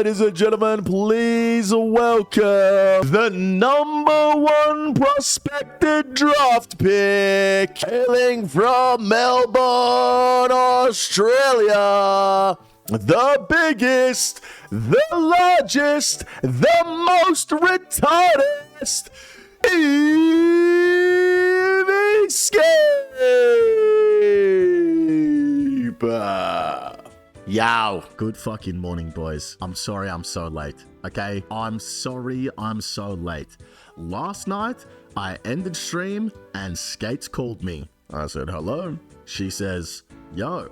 Ladies and gentlemen, please welcome the #1 prospected draft pick, hailing from Melbourne, Australia. The biggest, the largest, the most retardedest, Escape. Yow. Good fucking morning, boys. I'm sorry I'm so late, okay? I'm sorry I'm so late. Last night, I ended stream and Skates called me. I said, hello. She says, yo,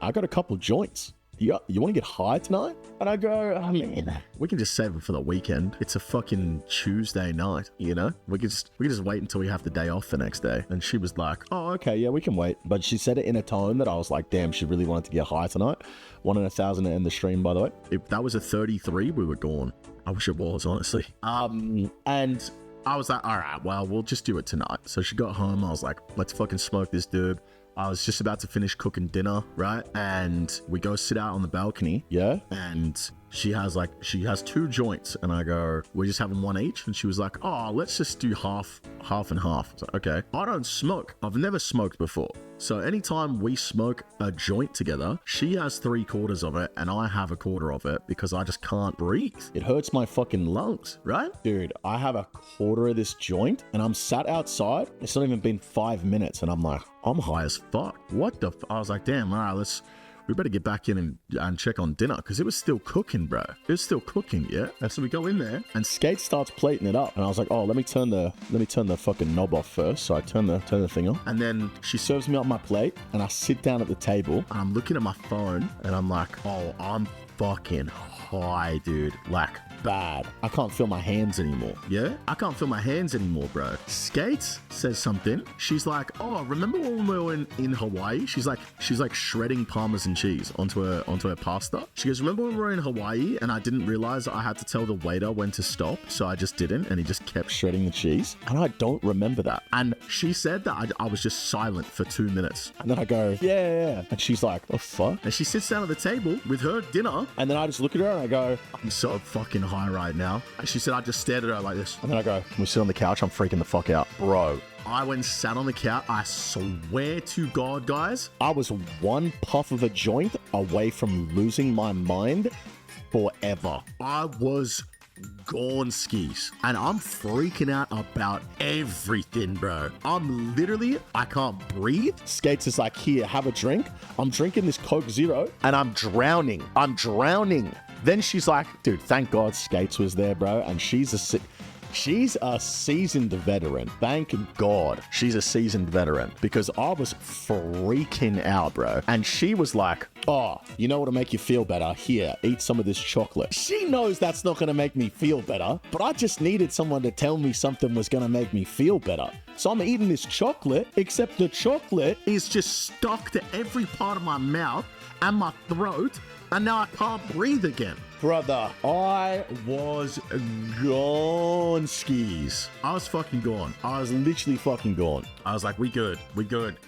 I got a couple joints. You want to get high tonight? And I go, I mean, we can just save it for the weekend. It's a fucking Tuesday night, you know? We can just wait until we have the day off the next day. And she was like, oh, okay, yeah, we can wait. But she said it in a tone that I was like, damn, she really wanted to get high tonight. 1 in 1,000 to end the stream, by the way. If that was a 33, we were gone. I wish it was, honestly. And I was like, all right, well, we'll just do it tonight. So she got home. I was like, let's fucking smoke this, dude. I was just about to finish cooking dinner, right? And we go sit out on the balcony, yeah? And she has 2 joints. And I go, we're just having one each? And she was like, oh, let's just do half and half. So, okay. I don't smoke. I've never smoked before. So anytime we smoke a joint together, she has 3/4 of it and I have 1/4 of it because I just can't breathe. It hurts my fucking lungs, right? Dude, I have 1/4 of this joint and I'm sat outside. It's not even been 5 minutes and I'm like, I'm high as fuck. What the I was like, damn, all right, we better get back in and check on dinner because it was still cooking, bro. It was still cooking, yeah? And so we go in there and Skate starts plating it up. And I was like, oh, let me turn the fucking knob off first. So I turn the thing on. And then she serves me up my plate and I sit down at the table and I'm looking at my phone and I'm like, oh, I'm fucking high, dude. Like, bad. I can't feel my hands anymore. Yeah? I can't feel my hands anymore, bro. Skates says something. She's like, oh, remember when we were in Hawaii? She's like shredding Parmesan cheese onto her pasta. She goes, remember when we were in Hawaii and I didn't realize I had to tell the waiter when to stop, so I just didn't, and he just kept shredding the cheese? And I don't remember that. And she said that I was just silent for 2 minutes. And then I go, yeah. And she's like, oh, fuck? And she sits down at the table with her dinner, and then I just look at her and I go, I'm so fucking high right now. And she said, I just stared at her like this. And then I go, can we sit on the couch? I'm freaking the fuck out. Bro, I went and sat on the couch. I swear to God, guys, I was one puff of a joint away from losing my mind forever. I was gone skis. And I'm freaking out about everything, bro. I'm literally, I can't breathe. Skates is like, here, have a drink. I'm drinking this Coke Zero and I'm drowning. Then she's like, dude, thank God Skates was there, bro. And she's a seasoned veteran. Thank God she's a seasoned veteran because I was freaking out, bro. And she was like, oh, you know what'll make you feel better? Here, eat some of this chocolate. She knows that's not going to make me feel better, but I just needed someone to tell me something was going to make me feel better. So I'm eating this chocolate, except the chocolate is just stuck to every part of my mouth and my throat, and now I can't breathe again. Brother, I was gone skis. I was fucking gone. I was literally fucking gone. I was like, we good.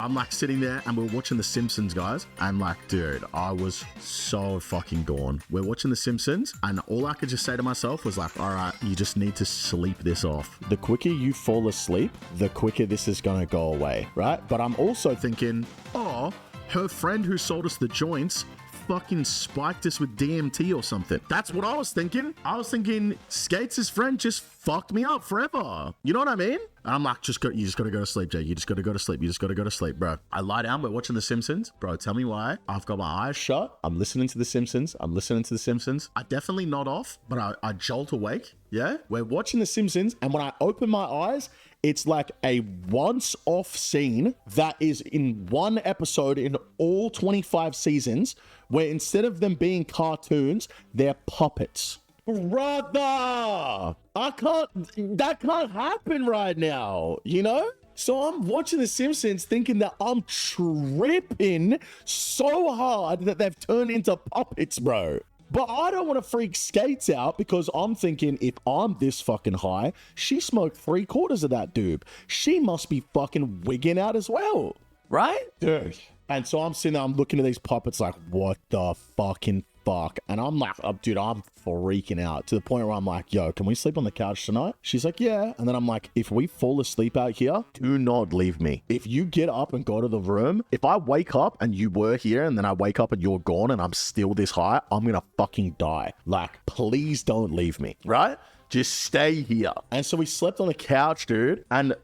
I'm like sitting there and we're watching The Simpsons, guys. And like, dude, I was so fucking gone. We're watching The Simpsons and all I could just say to myself was like, all right, you just need to sleep this off. The quicker you fall asleep, the quicker this is gonna go away, right? But I'm also thinking, oh, her friend who sold us the joints fucking spiked us with DMT or something. That's what I was thinking. I was thinking Skates' friend just fucked me up forever. You know what I mean? And I'm like, you just gotta go to sleep, Jay. You just gotta go to sleep, bro. I lie down, we're watching The Simpsons. Bro, tell me why. I've got my eyes shut. I'm listening to The Simpsons. I definitely nod off, but I jolt awake. Yeah? We're watching The Simpsons, and when I open my eyes, it's like a once-off scene that is in one episode in all 25 seasons, where instead of them being cartoons, they're puppets. Brother! That can't happen right now, you know? So I'm watching The Simpsons thinking that I'm tripping so hard that they've turned into puppets, bro. But I don't want to freak Skates out because I'm thinking if I'm this fucking high, she smoked 3/4 of that doob. She must be fucking wigging out as well, right? Dude. And so I'm sitting there, I'm looking at these puppets like, what the fucking fuck. And I'm like, oh, dude, I'm freaking out to the point where I'm like, yo, can we sleep on the couch tonight? She's like, yeah. And then I'm like, if we fall asleep out here, do not leave me. If you get up and go to the room, if I wake up and you were here and then I wake up and you're gone and I'm still this high, I'm gonna fucking die. Like, please don't leave me, right? Just stay here. And so we slept on the couch, dude. And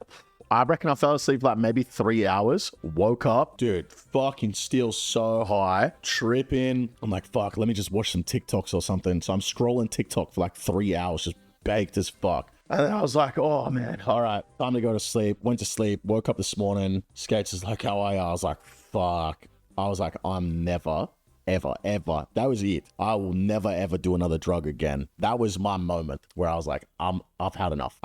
I reckon I fell asleep like maybe 3 hours. Woke up, dude, fucking still so high, tripping. I'm like, fuck, let me just watch some TikToks or something. So I'm scrolling TikTok for like 3 hours, just baked as fuck. And then I was like, oh man, all right, time to go to sleep. Went to sleep, woke up this morning. Skates is like, how are you? I was like, fuck. I was like, I'm never, ever. That was it. I will never, ever do another drug again. That was my moment where I was like, I've had enough.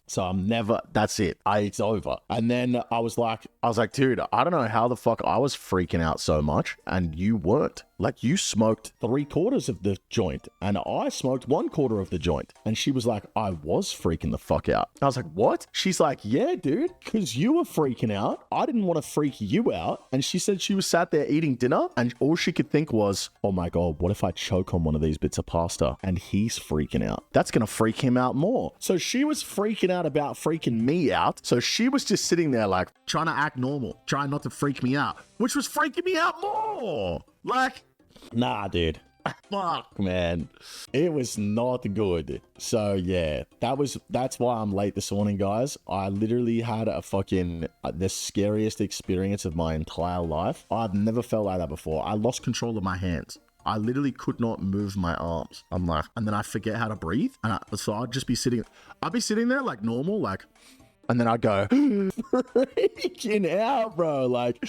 So I'm never, that's it. It's over. And then I was like, dude, I don't know how the fuck I was freaking out so much and you weren't. Like, you smoked 3/4 of the joint and I smoked 1/4 of the joint. And she was like, I was freaking the fuck out. I was like, what? She's like, yeah, dude, because you were freaking out. I didn't want to freak you out. And she said she was sat there eating dinner and all she could think was, oh my God, what if I choke on one of these bits of pasta? And he's freaking out. That's going to freak him out more. So she was freaking out about freaking me out. So she was just sitting there like trying to act normal, trying not to freak me out, which was freaking me out more. Like, nah, dude. Fuck, man. It was not good. So yeah, that's why I'm late this morning, guys. I literally had a fucking the scariest experience of my entire life. I've never felt like that before. I lost control of my hands. I literally could not move my arms. I'm like, and then I forget how to breathe. And so I'd just be sitting, there like normal, like, and then I'd go freaking out, bro. Like,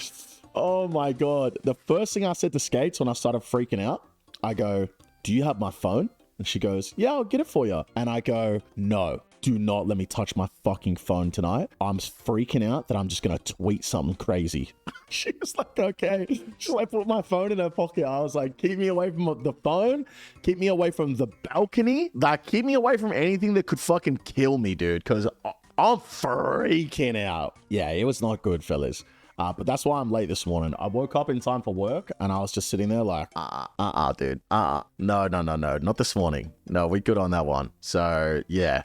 oh my God. The first thing I said to Skates when I started freaking out, I go, do you have my phone? And she goes, yeah, I'll get it for you. And I go, no, do not let me touch my fucking phone tonight. I'm freaking out that I'm just going to tweet something crazy. She was like, okay. So I put my phone in her pocket. I was like, keep me away from the phone. Keep me away from the balcony. Like, keep me away from anything that could fucking kill me, dude. Because I'm freaking out. Yeah, it was not good, fellas. But that's why I'm late this morning. I woke up in time for work and I was just sitting there like, dude. No, not this morning. No, we good on that one. So yeah,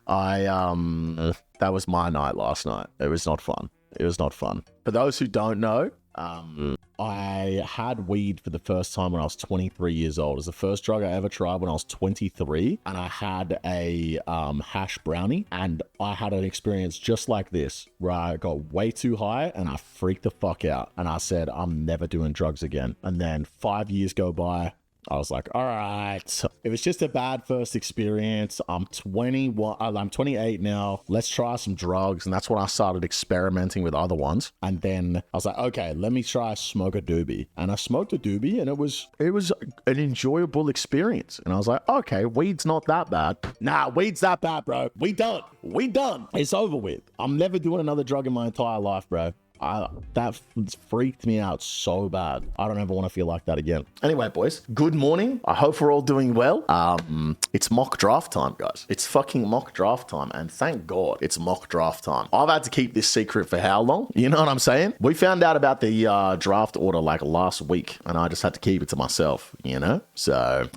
that was my night last night. It was not fun. For those who don't know, I had weed for the first time when I was 23 years old. It was the first drug I ever tried when I was 23. And I had a hash brownie. And I had an experience just like this, where I got way too high and I freaked the fuck out. And I said, I'm never doing drugs again. And then 5 years go by. I was like, all right, it was just a bad first experience. I'm 28 now. Let's try some drugs. And that's when I started experimenting with other ones. And then I was like, okay, let me try smoke a doobie. And I smoked a doobie and it was an enjoyable experience. And I was like, okay, weed's not that bad. Nah, weed's that bad, bro. We done. It's over with. I'm never doing another drug in my entire life, bro. That freaked me out so bad. I don't ever want to feel like that again. Anyway, boys, good morning. I hope we're all doing well. It's mock draft time, guys. It's fucking mock draft time. And thank God it's mock draft time. I've had to keep this secret for how long? You know what I'm saying? We found out about the draft order like last week and I just had to keep it to myself, you know? So,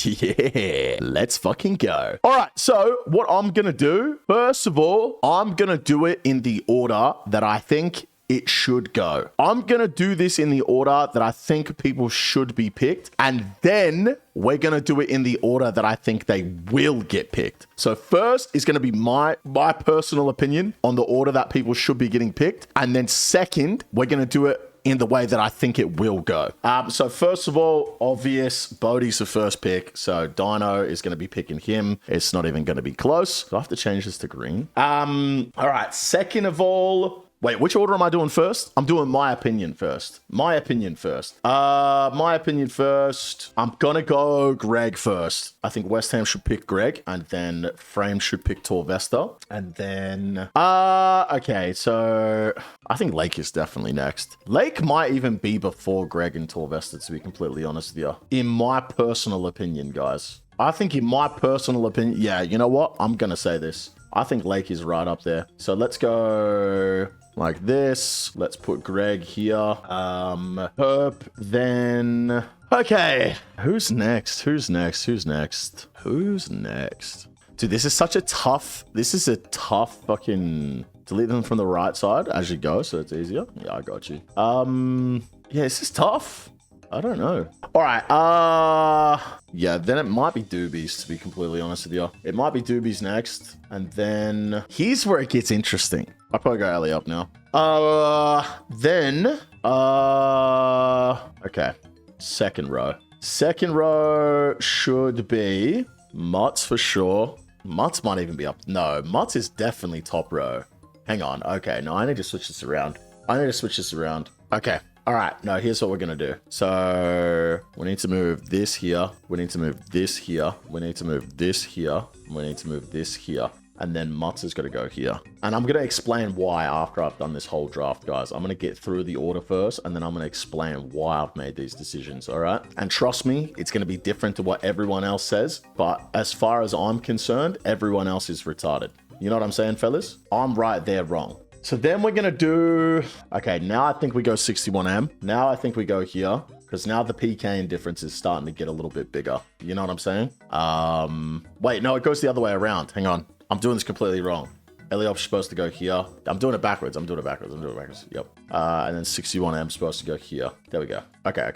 yeah, let's fucking go. All right. So what I'm going to do, first of all, I'm going to do it in the order that I think it should go. I'm going to do this in the order that I think people should be picked. And then we're going to do it in the order that I think they will get picked. So first is going to be my personal opinion on the order that people should be getting picked. And then second, we're going to do it in the way that I think it will go. So first of all, obvious, Bodie's the first pick. So Dino is going to be picking him. It's not even going to be close. So I have to change this to green. All right. Second of all, wait, which order am I doing first? I'm doing my opinion first. My opinion first. I'm gonna go Greg first. I think West Ham should pick Greg, and then Frame should pick Torvesta. And then, okay, so I think Lake is definitely next. Lake might even be before Greg and Torvesta, to be completely honest with you. In my personal opinion, guys. I think in my personal opinion, yeah, you know what? I'm gonna say this. I think Lake is right up there. So let's go like this. Let's put Greg here. Herp, then... Okay. Who's next? Who's next? Who's next? Who's next? Dude, this is such a tough... This is a tough fucking... Delete them from the right side as you go, so it's easier. Yeah, I got you. Yeah, this is tough. I don't know. All right. Yeah, then it might be Doobies, to be completely honest with you. It might be Doobies next. And then here's where it gets interesting. I'll probably go alley up now. Okay. Second row. Second row should be Mutts for sure. Mutts might even be up. No, Mutts is definitely top row. Hang on. Okay, no, I need to switch this around. Okay. All right. No, here's what we're going to do. So we need to move this here. We need to move this here. We need to move this here. We need to move this here. And then Mutts is going to go here. And I'm going to explain why after I've done this whole draft, guys. I'm going to get through the order first, and then I'm going to explain why I've made these decisions, all right? And trust me, it's going to be different to what everyone else says. But as far as I'm concerned, everyone else is retarded. You know what I'm saying, fellas? I'm right, they're wrong. So then we're going to do... Okay, now I think we go 61M. Now I think we go here. Because now the PK difference is starting to get a little bit bigger. You know what I'm saying? Wait, no, it goes the other way around. Hang on. I'm doing this completely wrong. Eliop's supposed to go here. I'm doing it backwards. Yep. And then 61M supposed to go here. There we go. Okay.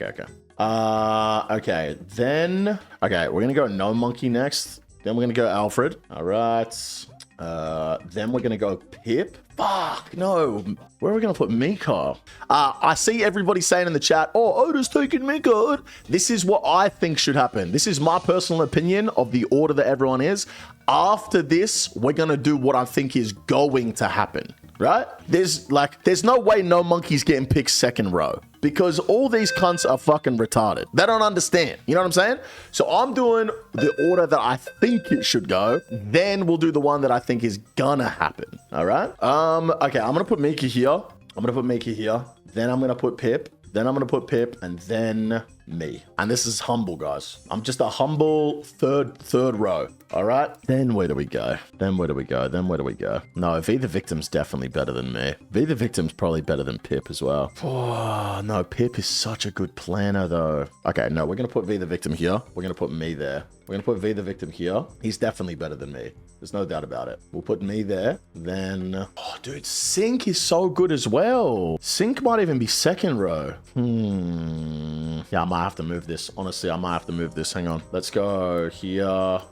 Okay, then... Okay, we're going to go No Monkey next. Then we're going to go Alfred. All right. Then we're going to go Pip. Fuck, no. Where are we going to put Mika? I see everybody saying in the chat, oh, Oda's taking Mika. This is what I think should happen. This is my personal opinion of the order that everyone is. After this, we're going to do what I think is going to happen, right? There's no way No Monkey's getting picked second row. Because all these cunts are fucking retarded. They don't understand. You know what I'm saying? So I'm doing the order that I think it should go. Then we'll do the one that I think is gonna happen. All right? Okay, I'm gonna put Mika here. Then I'm gonna put Pip. Then I'm gonna put Pip, and then me. And this is humble, guys. I'm just a humble third row. All right. Then where do we go? No, V the Victim's definitely better than me. V the Victim's probably better than Pip as well. Oh, no, Pip is such a good planner, though. Okay, no, we're gonna put V the Victim here. We're gonna put me there. We're gonna put V the Victim here. He's definitely better than me. There's no doubt about it. We'll put me there. Then, oh, dude, Sync is so good as well. Sync might even be second row. Yeah, I might have to move this. Honestly, I might have to move this. Hang on. Let's go here, I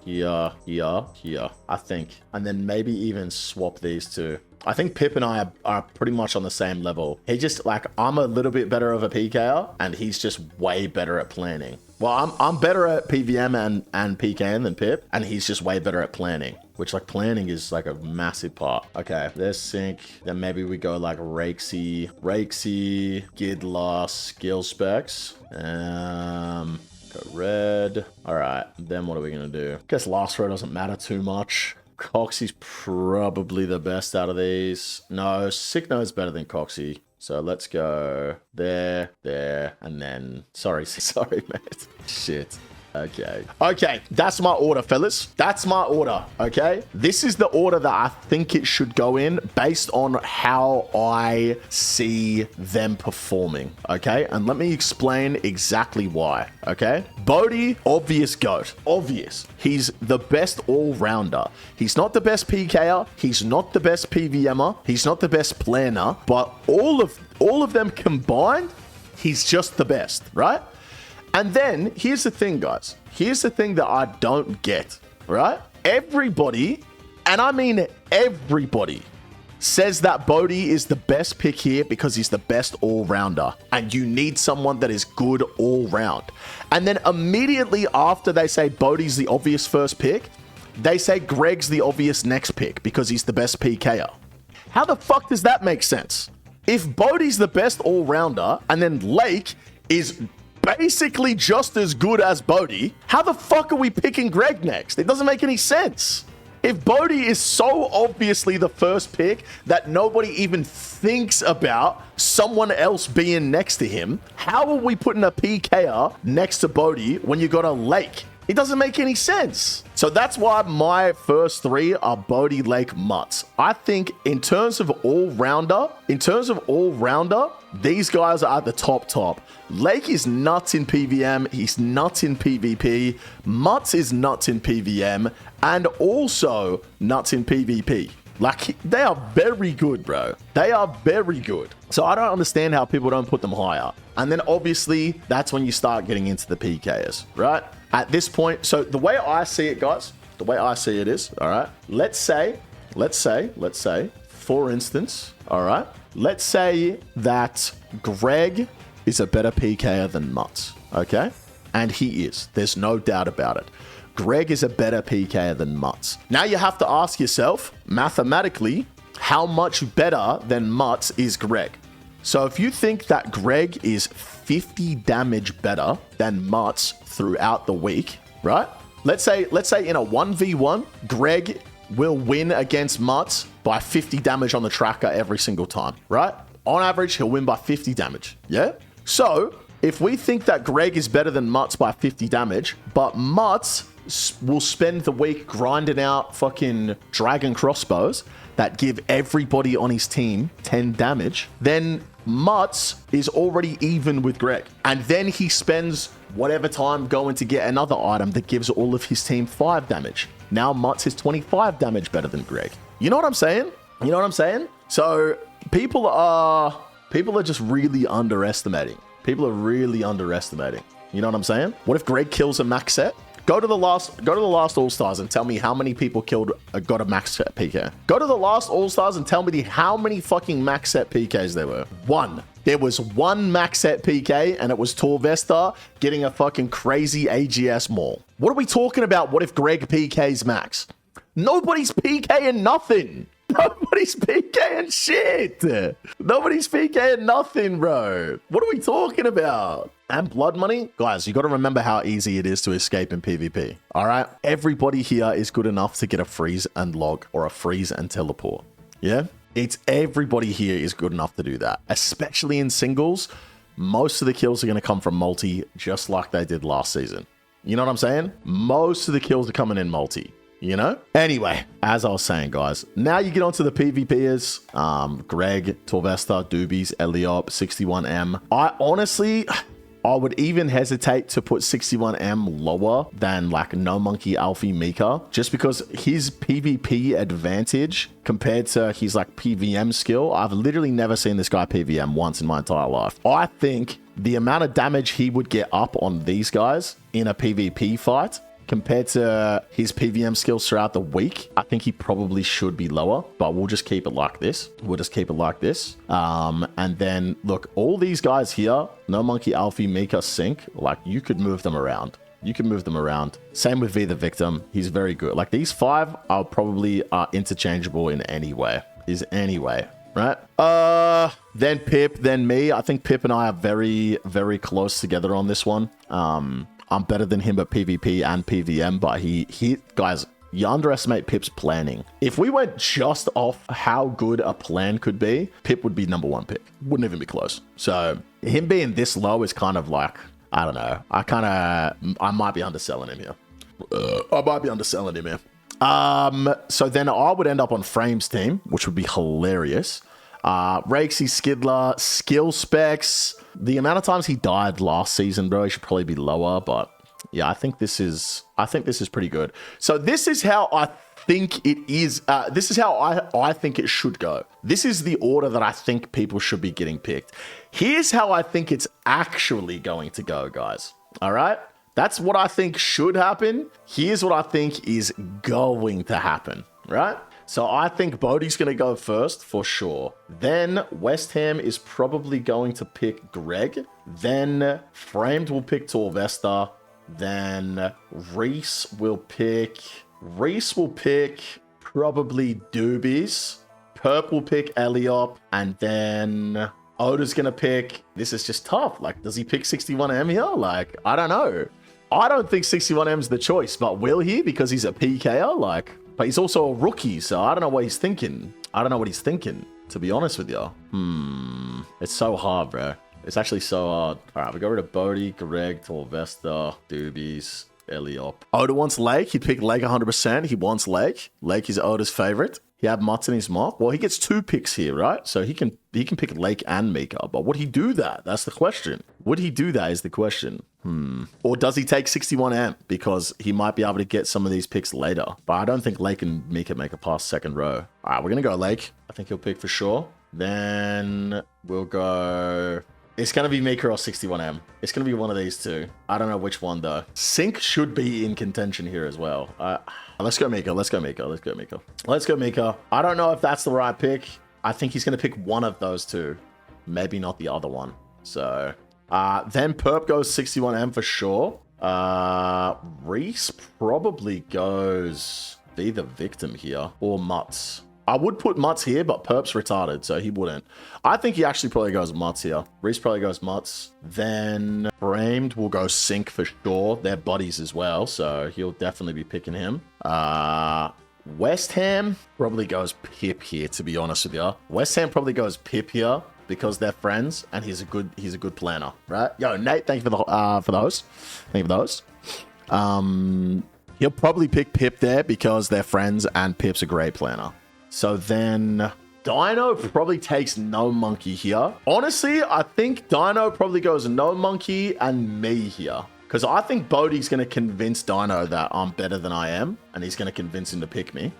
think. And then maybe even swap these two. I think Pip and I are pretty much on the same level. He just, I'm a little bit better of a PKer, and he's just way better at planning. Well, I'm better at PVM and PKing than Pip, and he's just way better at planning. Which, planning is, a massive part. Okay, there's Sync. Then maybe we go, Rakesy, Gidla, Skill Specs. Go red. All right, then what are we going to do? Guess last row doesn't matter too much. Coxie's probably the best out of these. No, Sick No's better than Coxie. So let's go there, and then... Sorry, mate. Shit. Okay, that's my order, fellas. That's my order, okay? This is the order that I think it should go in based on how I see them performing, okay? And let me explain exactly why, okay? Bodhi, obvious GOAT. Obvious. He's the best all-rounder. He's not the best PKer. He's not the best PVMer. He's not the best planner. But all of them combined, he's just the best, right? And then, here's the thing, guys. Here's the thing that I don't get, right? Everybody, and I mean everybody, says that Bodhi is the best pick here because he's the best all-rounder. And you need someone that is good all-round. And then immediately after they say Bodhi's the obvious first pick, they say Greg's the obvious next pick because he's the best PKer. How the fuck does that make sense? If Bodhi's the best all-rounder and then Lake is... basically just as good as Bodhi, how the fuck are we picking Greg next? It doesn't make any sense. If Bodhi is so obviously the first pick that nobody even thinks about someone else being next to him, how are we putting a PKer next to Bodhi when you got a Lake? It doesn't make any sense. So that's why my first three are Bodhi, Lake, Mutts. I think in terms of all-rounder, these guys are at the top. Lake is nuts in PVM. He's nuts in PvP. Mutts is nuts in PVM. And also nuts in PvP. Like, they are very good, bro. They are very good. So I don't understand how people don't put them higher. And then obviously, that's when you start getting into the PKs, right? At this point, so the way I see it, guys, the way I see it is, all right, let's say, for instance, all right, let's say that Greg is a better PKer than Mutts, okay? And he is. There's no doubt about it. Greg is a better PKer than Mutts. Now you have to ask yourself, mathematically, how much better than Mutts is Greg? So if you think that Greg is 50 damage better than Mutts throughout the week, right? Let's say in a 1v1, Greg will win against Mutts by 50 damage on the tracker every single time, right? On average, he'll win by 50 damage, yeah? So if we think that Greg is better than Mutts by 50 damage, but Mutts will spend the week grinding out fucking dragon crossbows that give everybody on his team 10 damage, then Mutts is already even with Greg. And then he spends whatever time going to get another item that gives all of his team 5 damage. Now Mutts is 25 damage better than Greg. You know what I'm saying? You know what I'm saying? So people are just really underestimating. People are really underestimating. You know what I'm saying? What if Greg kills a max set? Go to the last All-Stars and tell me how many people got a max set PK. Go to the last All-Stars and tell me how many fucking max set PKs there were. One. There was one max set PK, and it was Torvesta getting a fucking crazy AGS maul. What are we talking about? What if Greg PKs max? Nobody's PKing nothing. Nobody's PKing shit. Nobody's PKing nothing, bro. What are we talking about? And blood money? Guys, you got to remember how easy it is to escape in PvP. All right? Everybody here is good enough to get a freeze and log or a freeze and teleport. Yeah? Everybody here is good enough to do that. Especially in singles, most of the kills are going to come from multi, just like they did last season. You know what I'm saying? Most of the kills are coming in multi. You know? Anyway, as I was saying, guys, now you get onto the PvPers. Greg, Torvesta, Doobies, Eliop, 61M. I would even hesitate to put 61M lower than like No Monkey Alfie Mika, just because his PvP advantage compared to his like PVM skill, I've literally never seen this guy PVM once in my entire life. I think the amount of damage he would get up on these guys in a PvP fight compared to his PVM skills throughout the week, I think he probably should be lower, but we'll just keep it like this. And then, look, all these guys here, No Monkey, Alfie, Mika, Sync, like, you could move them around. Same with V the Victim. He's very good. Like, these 5 are probably interchangeable in any way. Right? Then Pip, then me. I think Pip and I are very, very close together on this one. I'm better than him at PvP and PVM, but he guys, you underestimate Pip's planning. If we went just off how good a plan could be, Pip would be #1 pick. Wouldn't even be close. So him being this low is kind of like, I don't know. I might be underselling him here. So then I would end up on Frame's team, which would be hilarious. Rakesy, Skidler, skill specs. The amount of times he died last season, bro, he should probably be lower, but yeah, I think this is pretty good. So this is how I think it is. This is how I think it should go. This is the order that I think people should be getting picked. Here's how I think it's actually going to go, guys. All right? That's what I think should happen. Here's what I think is going to happen, right? So I think Bodhi's going to go first for sure. Then West Ham is probably going to pick Greg. Then Framed will pick Torvesta. Then Reese will pick probably Doobies. Perp will pick Eliop. And then Oda's going to pick, this is just tough. Like, does he pick 61M here? Like, I don't know. I don't think 61M's the choice, but will he? Because he's a PKer? Like, but he's also a rookie, so I don't know what he's thinking. To be honest with you. It's so hard, bro. It's actually so hard. All right, we got rid of Bodhi, Greg, Torvesta, Doobies. Eliop. Oda wants Lake. He picked Lake 100%. He wants Lake. Lake is Oda's favorite. He had Mutts in his mock. Well, he gets 2 picks here, right? So he can pick Lake and Mika. But would he do that? That's the question. Would he do that is the question. Or does he take 61M? Because he might be able to get some of these picks later. But I don't think Lake and Mika make it past second row. All right, we're going to go Lake. I think he'll pick for sure. Then we'll go... It's going to be Mika or 61M. It's going to be one of these two. I don't know which one, though. Sync should be in contention here as well. Let's go Mika. Let's go Mika. Let's go Mika. Let's go Mika. I don't know if that's the right pick. I think he's going to pick one of those two. Maybe not the other one. So, then Perp goes 61M for sure. Reese probably goes Be the Victim here. Or Mutts. I would put Mutts here, but Perp's retarded, so he wouldn't. I think he actually probably goes Mutts here. Reese probably goes Mutts. Then Framed will go Sync for sure. They're buddies as well, so he'll definitely be picking him. West Ham probably goes Pip here, to be honest with you. West Ham probably goes Pip here because they're friends, and he's a good planner, right? Yo, Nate, thank you for those. Thank you for those. He'll probably pick Pip there because they're friends, and Pip's a great planner. So then Dino probably takes No Monkey here. Honestly, I think Dino probably goes No Monkey and me here. Because I think Bodhi's going to convince Dino that I'm better than I am. And he's going to convince him to pick me.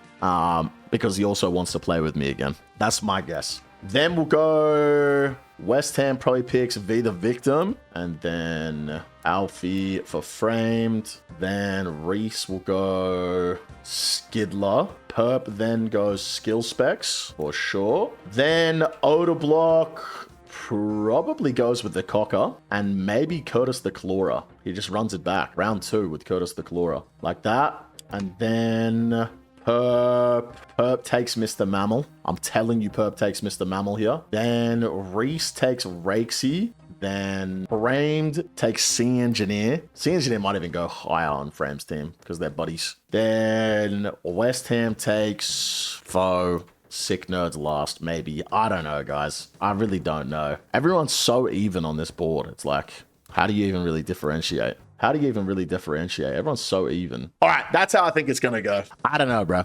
Because he also wants to play with me again. That's my guess. Then we'll go... West Ham probably picks V the Victim. And then Alfie for Framed. Then Reese will go Skidler. Perp then goes Skill Specs for sure. Then Oda Block probably goes with the Cocker. And maybe Curtis the Clawra. He just runs it back. Round 2 with Curtis the Clawra. Like that. And then... Perp takes Mr. Mammal. I'm telling you, Perp takes Mr. Mammal here. Then Reese takes Rakesy. Then Framed takes Sea Engineer. Sea Engineer might even go higher on Frame's team because they're buddies. Then West Ham takes Foe. Sick Nerds last, maybe. I don't know, guys. I really don't know. Everyone's so even on this board. It's like, how do you even really differentiate? How do you even really differentiate? Everyone's so even. All right, that's how I think it's going to go. I don't know, bro.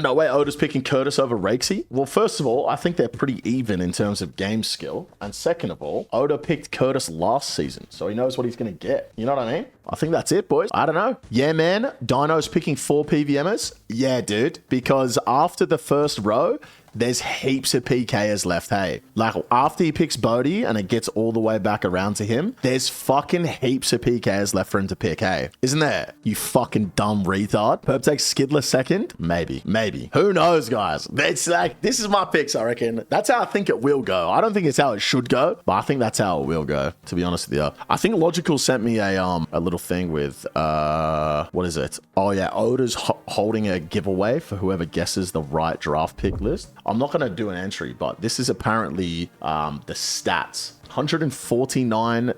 No, wait, Oda's picking Curtis over Rakesy? Well, first of all, I think they're pretty even in terms of game skill. And second of all, Oda picked Curtis last season, so he knows what he's going to get. You know what I mean? I think that's it, boys. I don't know. Yeah, man. Dino's picking 4 PVMers? Yeah, dude. Because after the first row... there's heaps of PKers left, hey? Like, after he picks Bodhi and it gets all the way back around to him, there's fucking heaps of PKers left for him to pick, hey? Isn't there? You fucking dumb retard. Perp takes Skidler second? Maybe. Who knows, guys? It's like, this is my picks, I reckon. That's how I think it will go. I don't think it's how it should go, but I think that's how it will go, to be honest with you. I think Logical sent me a little thing with, what is it? Oh, yeah, Oda's holding a giveaway for whoever guesses the right draft pick list. I'm not going to do an entry, but this is apparently the stats. 149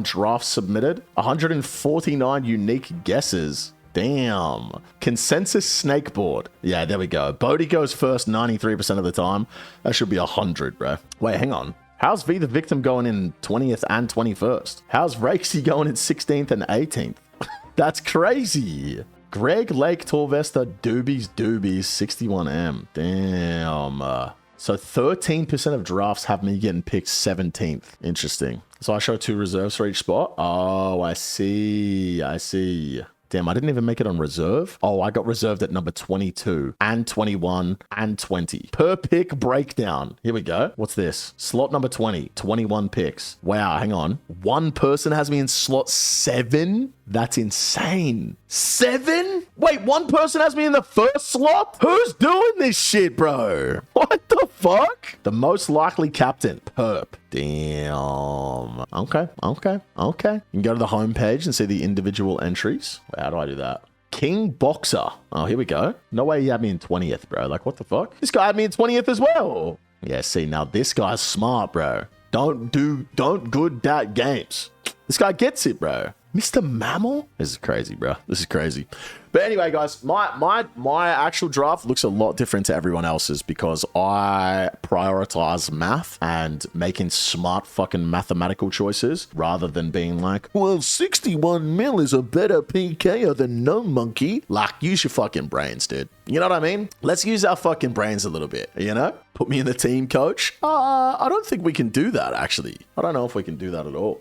drafts submitted, 149 unique guesses. Damn. Consensus snakeboard. Yeah, there we go. Bodhi goes first 93% of the time. That should be 100, bro. Wait, hang on. How's V the Victim going in 20th and 21st? How's Rakesy going in 16th and 18th? That's crazy. Greg Lake Torvesta Doobies 61M. Damn. So 13% of drafts have me getting picked 17th. Interesting. So I show 2 reserves for each spot. Oh, I see. Damn, I didn't even make it on reserve. Oh, I got reserved at number 22 and 21 and 20. Per pick breakdown. Here we go. What's this? Slot number 20, 21 picks. Wow, hang on. One person has me in slot 7? That's insane. 7? Wait, one person has me in the first slot? Who's doing this shit, bro? What the fuck? The most likely captain, Perp. Damn. Okay. You can go to the homepage and see the individual entries. Wait, how do I do that? King Boxer. Oh, here we go. No way you had me in 20th, bro. Like, what the fuck? This guy had me in 20th as well. Yeah, see, now this guy's smart, bro. Don't good that games. This guy gets it, bro. Mr. Mammal? This is crazy, bro. This is crazy. But anyway, guys, my actual draft looks a lot different to everyone else's because I prioritize math and making smart fucking mathematical choices rather than being like, well, 61 mil is a better PKer than no monkey. Like, use your fucking brains, dude. You know what I mean? Let's use our fucking brains a little bit, you know? Put me in the team, coach. I don't think we can do that, actually. I don't know if we can do that at all.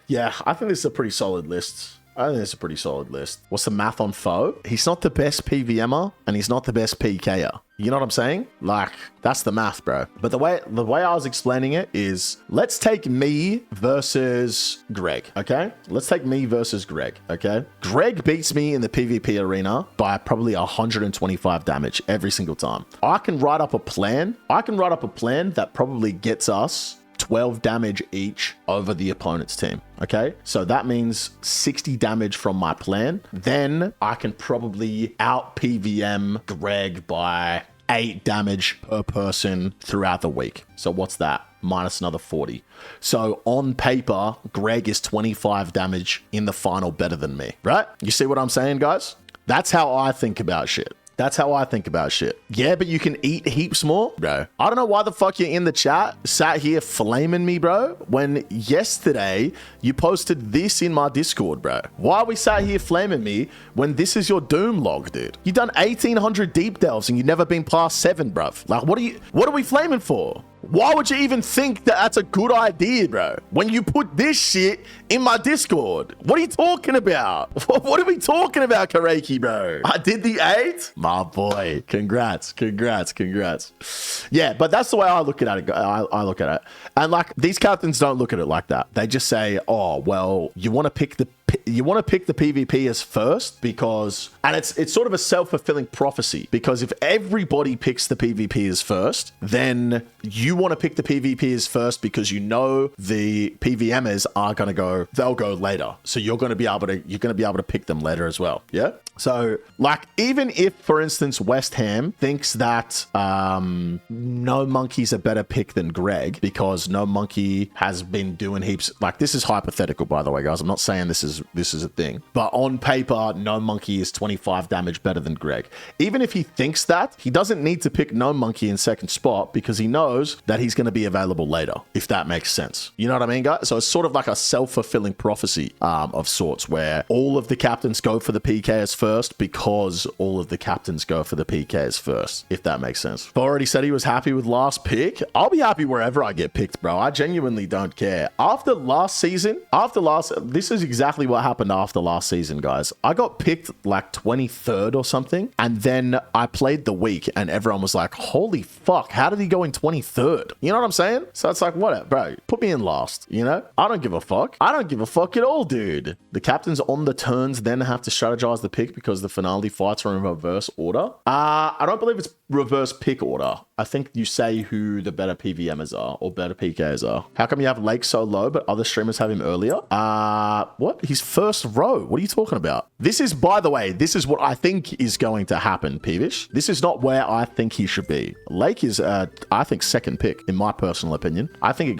Yeah, I think this is a pretty solid list. I think it's a pretty solid list. What's the math on Foe? He's not the best PVMer and he's not the best PKer. You know what I'm saying? Like, that's the math, bro. But the way I was explaining it is, let's take me versus Greg, okay? Let's take me versus Greg, okay? Greg beats me in the PvP arena by probably 125 damage every single time. I can write up a plan. That probably gets us 12 damage each over the opponent's team. Okay, so that means 60 damage from my plan. Then I can probably out PVM Greg by 8 damage per person throughout the week. So what's that? Minus another 40. So on paper, Greg is 25 damage in the final better than me, right? You see what I'm saying, guys? That's how I think about shit. That's how I think about shit. Yeah, but you can eat heaps more, bro. I don't know why the fuck you're in the chat sat here flaming me, bro, when yesterday you posted this in my Discord, bro. Why are we sat here flaming me when this is your doom log, dude? You done 1,800 deep delves and you've never been past 7, bruv. Like, what are we flaming for? Why would you even think that that's a good idea, bro? When you put this shit in my Discord. What are you talking about? What are we talking about, Kareki, bro? I did the 8? My boy. Congrats. Yeah, but that's the way I look at it. I look at it. And like, these captains don't look at it like that. They just say, oh, well, you want to pick the PvP as first because, and it's sort of a self-fulfilling prophecy, because if everybody picks the PvP as first, then you want to pick the PvP as first because you know the PVMers are going to go, they'll go later. So you're going to be able to pick them later as well. Yeah. So like, even if, for instance, West Ham thinks that No Monkey's a better pick than Greg because No Monkey has been doing heaps, like, this is hypothetical, by the way, guys. I'm not saying this is a thing, but on paper, No Monkey is 25 damage better than Greg. Even if he thinks that, he doesn't need to pick No Monkey in second spot because he knows that he's going to be available later, if that makes sense. You know what I mean, guys? So it's sort of like a self-fulfilling prophecy of sorts, where all of the captains go for the PKs first because all of the captains go for the PKs first, if that makes sense. I've already said he was happy with last pick. I'll be happy wherever I get picked, bro. I genuinely don't care. After last season, this is exactly what happened after last season, guys. I got picked like 23rd or something, and then I played the week and everyone was like, holy fuck, how did he go in 23rd? You know what I'm saying? So it's like, whatever, bro, put me in last, you know? I don't give a fuck. I don't give a fuck at all, dude. The captains on the turns then have to strategize the pick because the finale fights are in reverse order. I don't believe it's reverse pick order. I think you say who the better PVMers are or better PKs are. How come you have Lake so low, but other streamers have him earlier? What? He's first row. What are you talking about? This is, by the way, this is what I think is going to happen, Peevish. This is not where I think he should be. Lake is, I think, second pick, in my personal opinion. I think it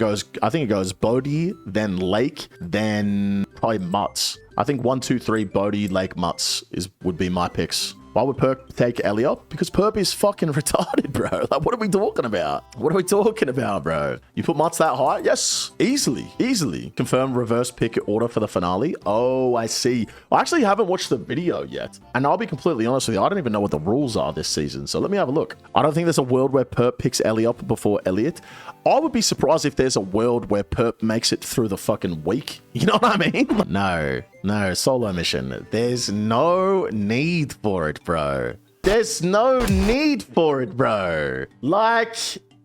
goes Bodhi, then Lake, then probably Mutts. I think 1, 2, 3, Bodhi, Lake, Mutts would be my picks. Why would Perp take Elliot? Because Perp is fucking retarded, bro. Like, what are we talking about? What are we talking about, bro? You put Mutts that high? Yes, easily. Confirm reverse pick order for the finale. Oh, I see. I actually haven't watched the video yet. And I'll be completely honest with you, I don't even know what the rules are this season. So let me have a look. I don't think there's a world where Perp picks Elliot before Elliot. I would be surprised if there's a world where Perp makes it through the fucking week. You know what I mean? No, solo mission. There's no need for it, bro. There's no need for it, bro. Like,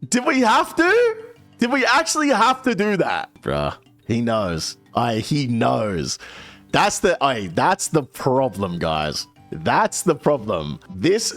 did we have to? Did we actually have to do that? Bruh, he knows. He knows. That's the problem, guys. That's the problem.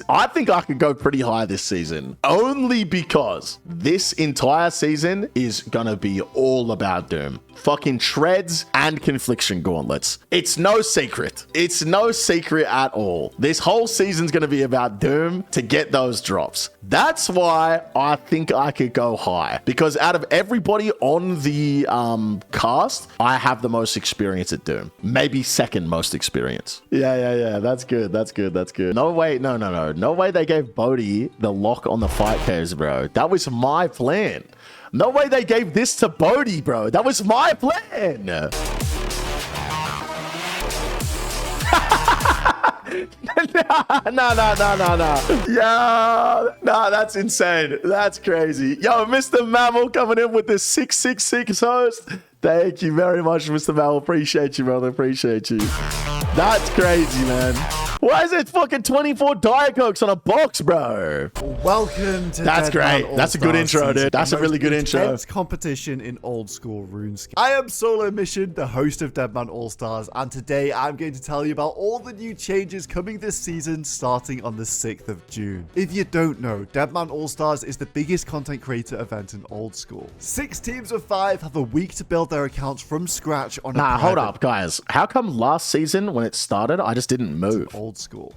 I think I could go pretty high this season, only because this entire season is gonna be all about Doom. fucking treads and confliction gauntlets. It's no secret. It's no secret at all. This whole season's going to be about Doom to get those drops. That's why I think I could go high, because out of everybody on the cast, I have the most experience at Doom. Maybe second most experience. Yeah. That's good. No way. No way they gave Bodhi the lock on the fight caves, bro. That was my plan. No way they gave this to Bodhi, bro. That was my plan. No. Yeah, no, that's insane. That's crazy. Yo, Mr. Mammal coming in with this 666 host. Thank you very much, Mr. Mammal. Appreciate you, brother. Appreciate you. That's crazy, man. Why is it fucking 24 Diet Cokes on a box, bro? Welcome to That's great. That's a good intro, dude. That's a really good intro. Competition in old school RuneScape. I am Solo Mission, the host of Deadman All-Stars, and today I'm going to tell you about all the new changes coming this season starting on the 6th of June. If you don't know, Deadman All-Stars is the biggest content creator event in old school. 6 teams of 5 have a week to build their accounts from scratch on a hold up, guys. How come last season when it started, I just didn't move? Old school.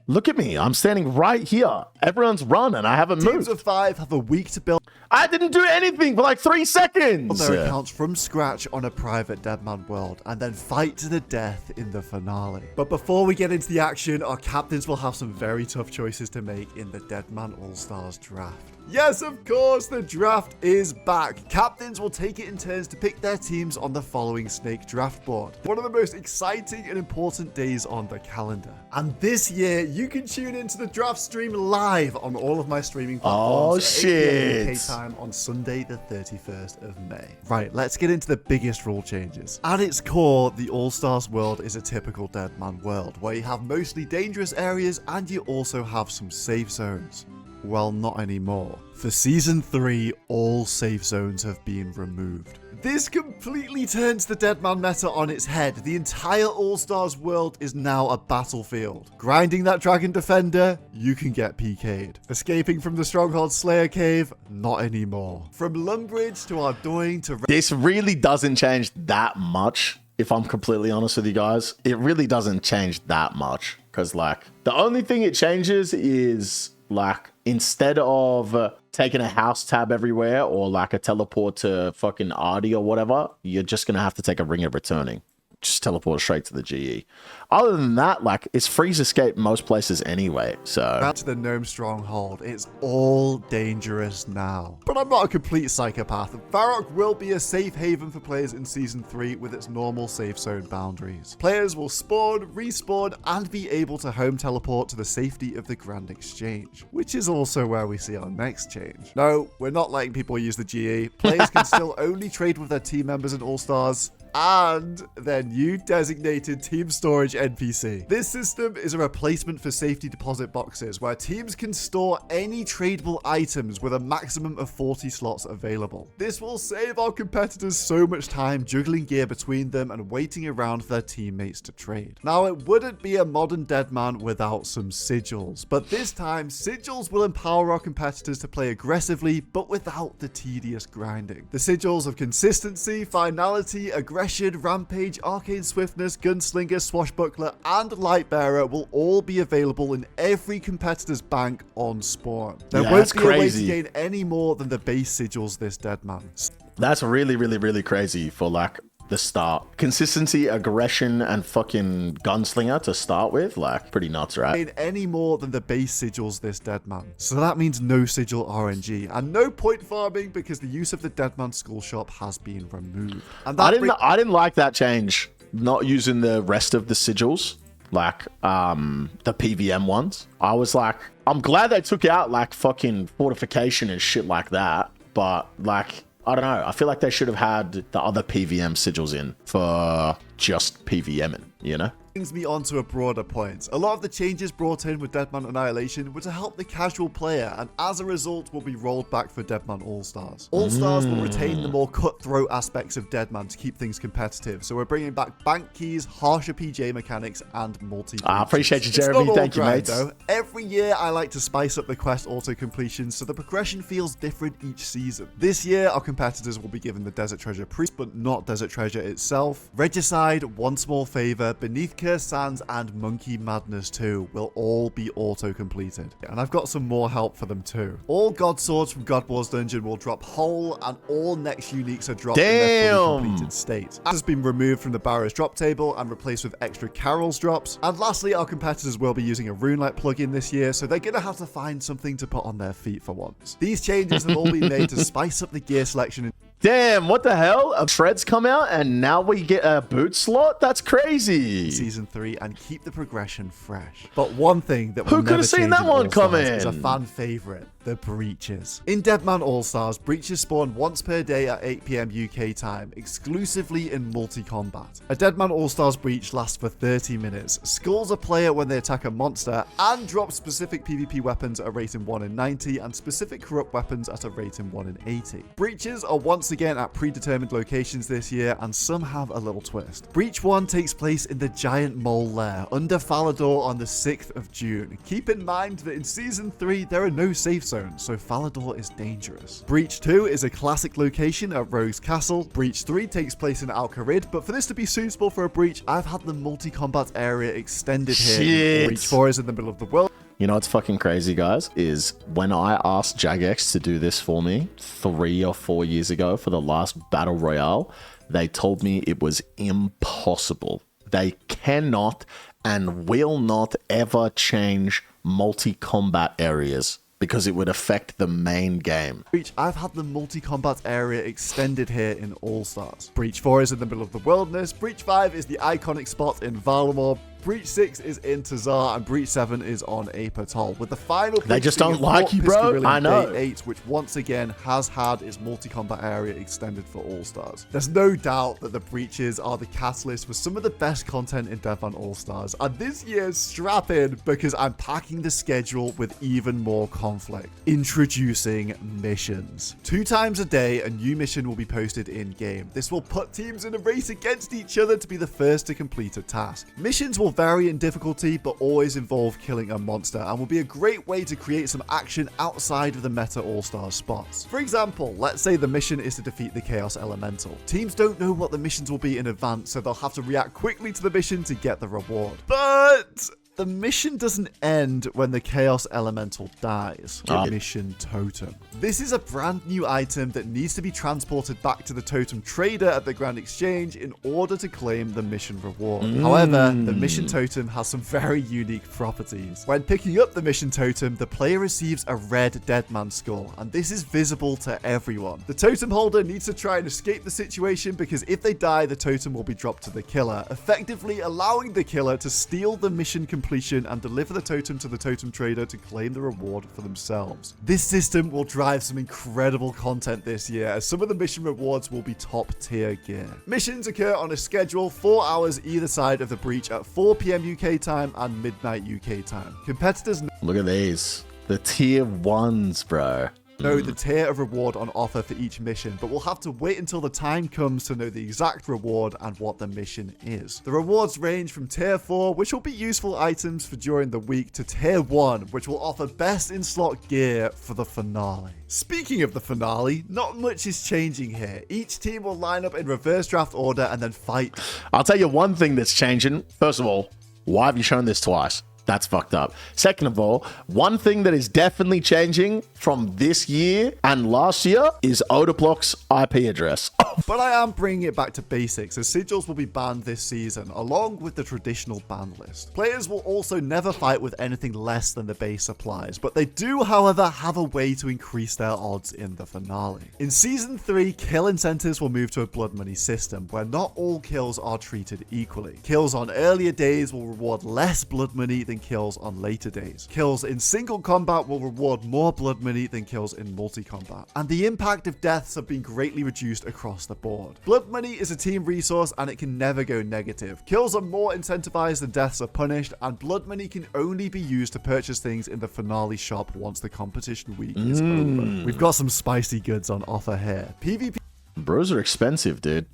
Look at me. I'm standing right here. Everyone's running. I haven't moved. Teams of 5 have a week to build. I didn't do anything for like 3 seconds. Their accounts from scratch on a private Deadman world and then fight to the death in the finale. But before we get into the action, our captains will have some very tough choices to make in the Deadman All-Stars draft. Yes, of course, the draft is back. Captains will take it in turns to pick their teams on the following Snake draft board. One of the most exciting and important days on the calendar. And this year, you can tune into the draft stream live on all of my streaming platforms. Oh, shit. UK time on Sunday, the 31st of May. Right, let's get into the biggest rule changes. At its core, the All-Stars world is a typical Deadman world, where you have mostly dangerous areas and you also have some safe zones. Well, not anymore. For Season 3, all safe zones have been removed. This completely turns the Deadman meta on its head. The entire All-Stars world is now a battlefield. Grinding that Dragon Defender, you can get PK'd. Escaping from the Stronghold Slayer Cave, not anymore. From Lumbridge to Ardoin to... This really doesn't change that much, if I'm completely honest with you guys. It really doesn't change that much. Because, like, the only thing it changes is... like, instead of taking a house tab everywhere or like a teleport to fucking Ardy or whatever, you're just going to have to take a ring of returning. Just teleport straight to the GE. Other than that, like, it's freeze escape most places anyway, so... Back to the Gnome Stronghold. It's all dangerous now. But I'm not a complete psychopath. Varrock will be a safe haven for players in Season 3 with its normal safe zone boundaries. Players will spawn, respawn, and be able to home teleport to the safety of the Grand Exchange, which is also where we see our next change. No, we're not letting people use the GE. Players can still only trade with their team members in All-Stars and their new designated team storage NPC. This system is a replacement for safety deposit boxes, where teams can store any tradable items with a maximum of 40 slots available. This will save our competitors so much time juggling gear between them and waiting around for their teammates to trade. Now, it wouldn't be a modern Deadman without some sigils, but this time, sigils will empower our competitors to play aggressively, but without the tedious grinding. The sigils of consistency, finality, aggression, rampage, arcane swiftness, gunslinger, swashbuckler, and lightbearer will all be available in every competitor's bank on spawn. There won't be a way to gain any more than the base sigils this Deadman. That's really crazy for like the start. Consistency, aggression, and fucking gunslinger to start with, like, pretty nuts, right? Any more than the base sigils this Deadman. So that means no sigil RNG and no point farming because the use of the Deadman Skull Shop has been removed. And I didn't like that change. Not using the rest of the sigils, like the PVM ones. I was like, I'm glad they took out like fucking fortification and shit like that, but like, I don't know. I feel like they should have had the other PVM sigils in for just PVMing, you know? Brings me on to a broader point. A lot of the changes brought in with Deadman Annihilation were to help the casual player, and as a result will be rolled back for Deadman All-Stars. All-Stars will retain the more cutthroat aspects of Deadman to keep things competitive, so we're bringing back bank keys, harsher PJ mechanics, and multi. I appreciate you, Jeremy. Thank you, mate. Every year I like to spice up the quest auto-completion so the progression feels different each season. This year our competitors will be given the Desert Treasure Priest, but not Desert Treasure itself. Regicide, One Small Favor, Beneath Cursed Sands, and Monkey Madness 2 will all be auto-completed. And I've got some more help for them too. All God Swords from God Wars Dungeon will drop whole, and all next uniques are dropped in their fully completed state. This has been removed from the Barrow's drop table and replaced with extra Carol's drops. And lastly, our competitors will be using a RuneLight plugin this year, so they're gonna have to find something to put on their feet for once. These changes have all been made to spice up the gear selection. Damn, what the hell? Treads come out and now we get a boot slot? That's crazy. Season 3 and keep the progression fresh. But one thing that will Who could have seen that one coming? Is a fan favorite. The breaches. In Deadman All-Stars, breaches spawn once per day at 8 PM UK time, exclusively in multi-combat. A Deadman All-Stars breach lasts for 30 minutes, skulls a player when they attack a monster, and drops specific PvP weapons at a rating 1 in 90 and specific corrupt weapons at a rating 1 in 80. Breaches are once again at predetermined locations this year, and some have a little twist. Breach 1 takes place in the Giant Mole Lair under Falador on the 6th of June. Keep in mind that in Season 3 there are no safe zones, so Falador is dangerous. Breach 2 is a classic location at Rogue's Castle. Breach 3 takes place in Al Kharid, but for this to be suitable for a breach, I've had the multi-combat area extended here. Breach 4 is in the middle of the world. You know what's fucking crazy, guys, is when I asked Jagex to do this for me 3 or 4 years ago for the last Battle Royale, they told me it was impossible. They cannot and will not ever change multi-combat areas because it would affect the main game. Breach, I've had the multi-combat area extended here in All-Stars. Breach 4 is in the middle of the wilderness. Breach 5 is the iconic spot in Valamor. Breach 6 is in Tazar, and Breach 7 is on Ape Atoll. With the final they just don't like you, bro. I know. Day 8, which once again has had its multi-combat area extended for All-Stars. There's no doubt that the breaches are the catalyst for some of the best content in Deadman All-Stars, and this year's strap in because I'm packing the schedule with even more conflict. Introducing missions. 2 times a day, a new mission will be posted in-game. This will put teams in a race against each other to be the first to complete a task. Missions will vary in difficulty, but always involve killing a monster, and will be a great way to create some action outside of the meta All-Star spots. For example, let's say the mission is to defeat the Chaos Elemental. Teams don't know what the missions will be in advance, so they'll have to react quickly to the mission to get the reward. But the mission doesn't end when the Chaos Elemental dies. Mission Totem. This is a brand new item that needs to be transported back to the Totem Trader at the Grand Exchange in order to claim the mission reward. However, the Mission Totem has some very unique properties. When picking up the Mission Totem, the player receives a red Deadman skull, and this is visible to everyone. The Totem holder needs to try and escape the situation because if they die, the Totem will be dropped to the killer, effectively allowing the killer to steal the mission completion and deliver the totem to the Totem Trader to claim the reward for themselves. This system will drive some incredible content this year, as some of the mission rewards will be top tier gear. Missions occur on a schedule 4 hours either side of the breach at 4 PM UK time and midnight UK time. Competitors look at these. The tier 1s, bro. Know the tier of reward on offer for each mission, but we'll have to wait until the time comes to know the exact reward and what the mission is. The rewards range from tier 4, which will be useful items for during the week, to tier 1, which will offer best in slot gear for the finale. Speaking of the finale, not much is changing here. Each team will line up in reverse draft order and then fight. I'll tell you one thing that's changing. First of all, why have you shown this twice? That's fucked up. Second of all, one thing that is definitely changing from this year and last year is Odablock's IP address. But I am bringing it back to basics, as sigils will be banned this season, along with the traditional ban list. Players will also never fight with anything less than the base supplies, but they do, however, have a way to increase their odds in the finale. In Season 3, kill incentives will move to a blood money system, where not all kills are treated equally. Kills on earlier days will reward less blood money than kills on later days. Kills in single combat will reward more blood money than kills in multi-combat. And the impact of deaths have been greatly reduced across across the board. Blood money is a team resource and it can never go negative. Kills are more incentivized than deaths are punished, and blood money can only be used to purchase things in the finale shop once the competition week is over. We've got some spicy goods on offer here. PvP Bros are expensive, dude.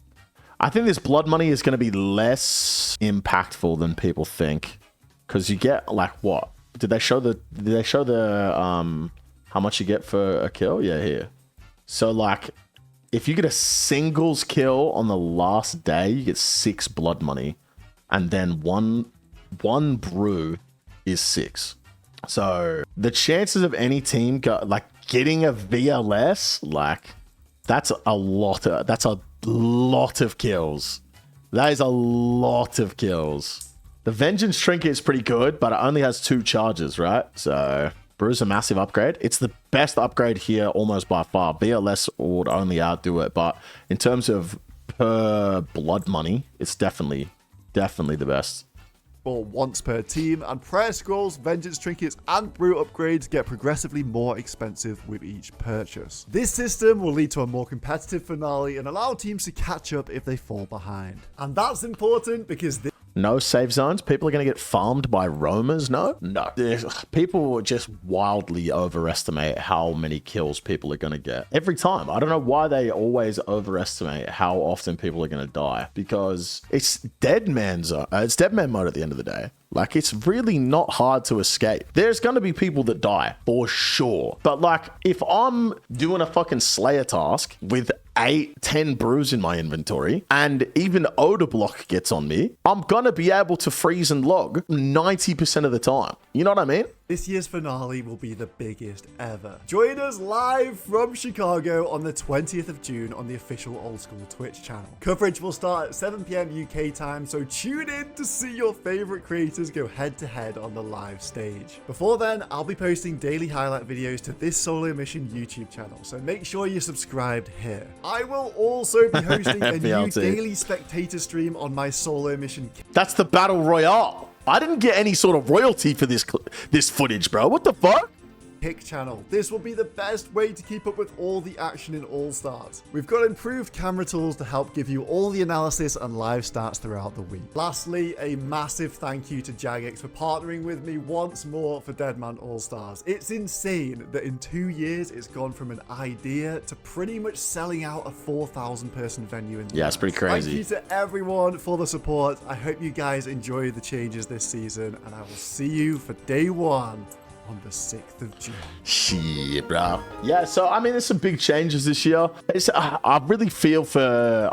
I think this blood money is going to be less impactful than people think, because you get like what? Did they show the how much you get for a kill? Yeah, here. So like, if you get a singles kill on the last day, you get 6 blood money, and then one brew is 6. So the chances of any team getting a VLS, like, that's a lot of kills. That is a lot of kills. The Vengeance Trinket is pretty good, but it only has 2 charges, right? So Brew's a massive upgrade. It's the best upgrade here almost by far. VLS would only outdo it, but in terms of per blood money, it's definitely the best. Once per team, and prayer scrolls, vengeance trinkets, and brew upgrades get progressively more expensive with each purchase. This system will lead to a more competitive finale and allow teams to catch up if they fall behind. And that's important because no save zones. People are going to get farmed by roamers. No. People just wildly overestimate how many kills people are going to get every time. I don't know why they always overestimate how often people are going to die, because it's dead man zone. It's dead man mode at the end of the day. Like, it's really not hard to escape. There's going to be people that die for sure. But like, if I'm doing a fucking Slayer task with 8-10 brews in my inventory and even Odor Block gets on me, I'm going to be able to freeze and log 90% of the time. You know what I mean? This year's finale will be the biggest ever. Join us live from Chicago on the 20th of June on the official Old School Twitch channel. Coverage will start at 7 PM UK time, so tune in to see your favorite creators go head to head on the live stage. Before then, I'll be posting daily highlight videos to this solo mission YouTube channel, so make sure you're subscribed here. I will also be hosting a new daily spectator stream on my solo mission. That's the Battle Royale. I didn't get any sort of royalty for this footage, bro. What the fuck? Kick channel. This will be the best way to keep up with all the action in All Stars. We've got improved camera tools to help give you all the analysis and live stats throughout the week. Lastly, a massive thank you to Jagex for partnering with me once more for Deadman All Stars. It's insane that in 2 years it's gone from an idea to pretty much selling out a 4,000 person venue in the Yeah, it's pretty crazy. Thank you to everyone for the support. I hope you guys enjoy the changes this season, and I will see you for day 1 on the 6th of June. Shit, bro. Yeah, so I mean, there's some big changes this year. I really feel for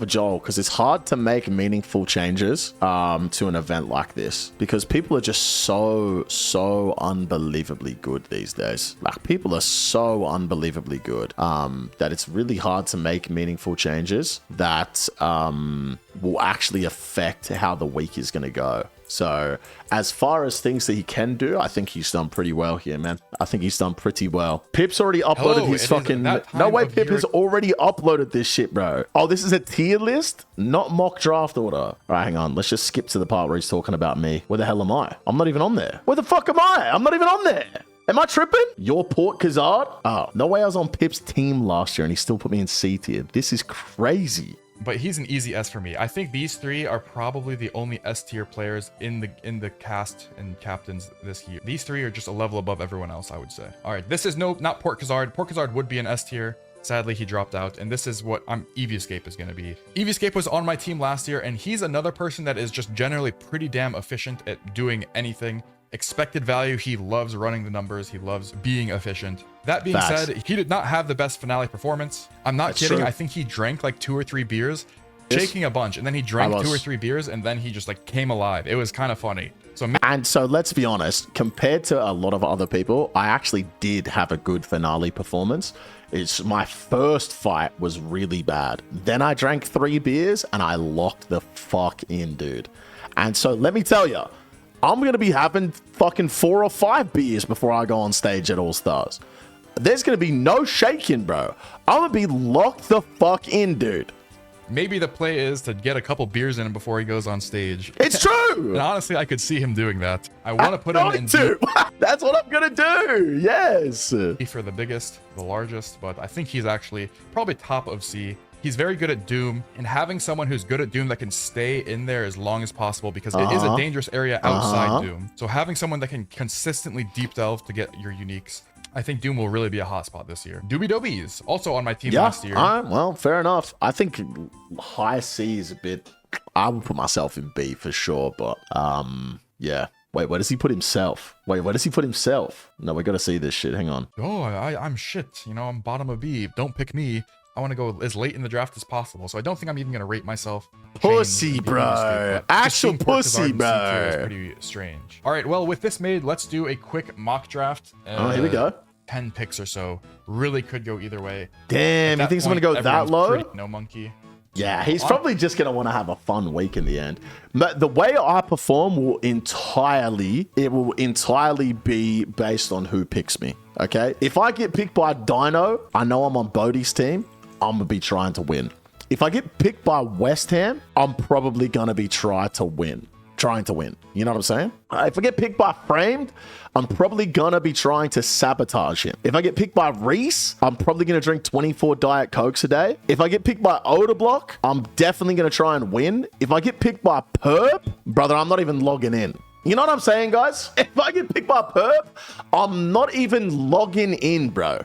Joel, because it's hard to make meaningful changes to an event like this, because people are just so unbelievably good these days. Like, people are so unbelievably good that it's really hard to make meaningful changes that will actually affect how the week is going to go. So as far as things that he can do, I think he's done pretty well here, man. I think he's done pretty well. Pip's already uploaded his fucking... No way, Pip has already uploaded this shit, bro. Oh, this is a tier list? Not mock draft order. All right, hang on. Let's just skip to the part where he's talking about me. Where the hell am I? I'm not even on there. Where the fuck am I? I'm not even on there. Am I tripping? Your Port Khazard? Oh, no way I was on Pip's team last year and he still put me in C tier. This is crazy. But he's an easy S for me. I think these 3 are probably the only S tier players in the cast and captains this year. These 3 are just a level above everyone else, I would say. All right, this is not Port Khazard. Port Khazard would be an S tier. Sadly, he dropped out, and this is what Eviescape is going to be. Eviescape was on my team last year, and he's another person that is just generally pretty damn efficient at doing anything. Expected value, he loves running the numbers. He loves being efficient. That being said, he did not have the best finale performance. I'm not kidding. True. I think he drank like 2 or 3 beers, shaking a bunch, and then he drank 2 or 3 beers, and then he just like came alive. It was kind of funny. And so let's be honest, compared to a lot of other people, I actually did have a good finale performance. It's my first fight was really bad. Then I drank 3 beers and I locked the fuck in, dude. And so let me tell you, I'm going to be having fucking 4 or 5 beers before I go on stage at All Stars. There's going to be no shaking, bro. I'm going to be locked the fuck in, dude. maybe the play is to get a couple beers in him before he goes on stage. It's true. And honestly, I could see him doing that. I want to put him in That's what I'm gonna do. Yes. D for the biggest, the largest, but I think he's actually probably top of C. He's very good at Doom, and having someone who's good at Doom that can stay in there as long as possible, because it is a dangerous area outside Doom. So having someone that can consistently deep delve to get your uniques, I think Doom will really be a hotspot this year. Doobie Dobies, also on my team last year. Well, fair enough. I think high C is a bit... I would put myself in B for sure, but yeah. Wait, where does he put himself? Wait, where does he put himself? No, we got to see this shit. Hang on. Oh, I'm shit. You know, I'm bottom of B. Don't pick me. I want to go as late in the draft as possible, so I don't think I'm even going to rate myself. Pussy, bro. Actual pussy, bro. Is pretty strange. All right, well, with this made, let's do a quick mock draft. Here we go. 10 picks or so. Really could go either way. Damn, you think it's going to go that low? No monkey. Yeah, he's probably just going to want to have a fun week in the end. But the way I perform will entirely be based on who picks me, okay? If I get picked by Dino, I know I'm on Bodie's team. I'm going to be trying to win. If I get picked by West Ham, I'm probably going to be trying to win. You know what I'm saying? If I get picked by Framed, I'm probably going to be trying to sabotage him. If I get picked by Reese, I'm probably going to drink 24 Diet Cokes a day. If I get picked by Odablock, I'm definitely going to try and win. If I get picked by Perp, brother, I'm not even logging in. You know what I'm saying, guys? If I get picked by Perp, I'm not even logging in, bro.